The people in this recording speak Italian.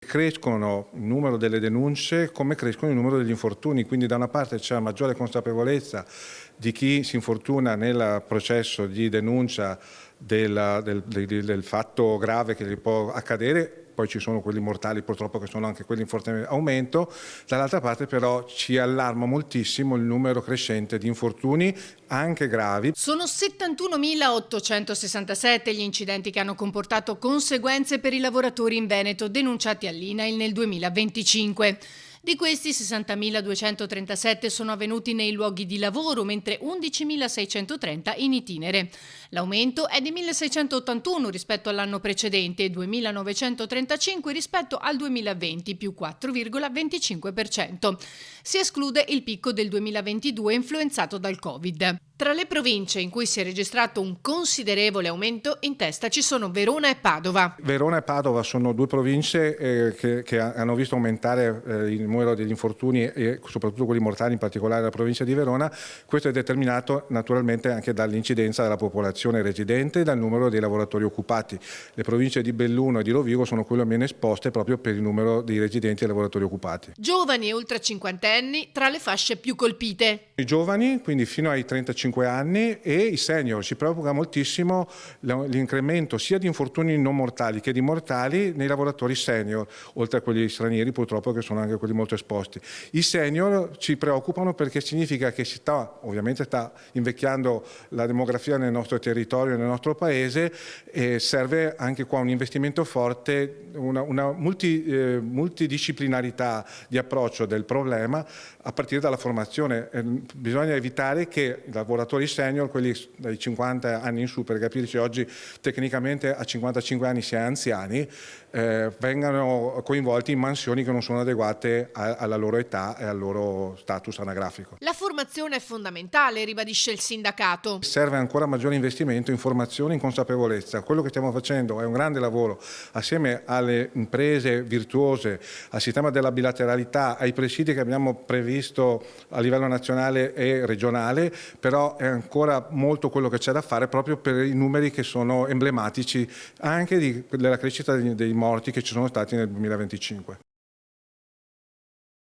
crescono il numero delle denunce come crescono il numero degli infortuni, quindi da una parte c'è maggiore consapevolezza di chi si infortuna nel processo di denuncia del fatto grave che gli può accadere. Poi ci sono quelli mortali purtroppo che sono anche quelli in forte aumento, dall'altra parte però ci allarma moltissimo il numero crescente di infortuni anche gravi. Sono 71.867 gli incidenti che hanno comportato conseguenze per i lavoratori in Veneto denunciati all'INAIL nel 2025. Di questi 60.237 sono avvenuti nei luoghi di lavoro, mentre 11.630 in itinere. L'aumento è di 1.681 rispetto all'anno precedente e 2.935 rispetto al 2020, più 4,25%. Si esclude il picco del 2022 influenzato dal Covid. Tra le province in cui si è registrato un considerevole aumento, in testa ci sono Verona e Padova. Verona e Padova sono due province che hanno visto aumentare il numero degli infortuni e soprattutto quelli mortali, in particolare la provincia di Verona. Questo è determinato naturalmente anche dall'incidenza della popolazione residente e dal numero dei lavoratori occupati. Le province di Belluno e di Rovigo sono quelle meno esposte proprio per il numero di residenti e lavoratori occupati. Giovani e ultra cinquantenni tra le fasce più colpite. I giovani, quindi fino ai 35 anni, e i senior. Ci preoccupa moltissimo l'incremento sia di infortuni non mortali che di mortali nei lavoratori senior, oltre a quelli stranieri purtroppo che sono anche quelli molto esposti. I senior ci preoccupano perché significa che ovviamente sta invecchiando la demografia nel nostro territorio e nel nostro paese, e serve anche qua un investimento forte, una multidisciplinarità di approccio del problema a partire dalla formazione. Bisogna evitare che i lavoratori senior, quelli dai 50 anni in su, per capirci oggi tecnicamente a 55 anni si è anziani, vengano coinvolti in mansioni che non sono adeguate alla loro età e al loro status anagrafico. La formazione è fondamentale, ribadisce il sindacato. Serve ancora maggiore investimento in formazione e in consapevolezza. Quello che stiamo facendo è un grande lavoro assieme alle imprese virtuose, al sistema della bilateralità, ai presidi che abbiamo previsto a livello nazionale e regionale, però è ancora molto quello che c'è da fare proprio per i numeri che sono emblematici anche della crescita dei morti che ci sono stati nel 2025.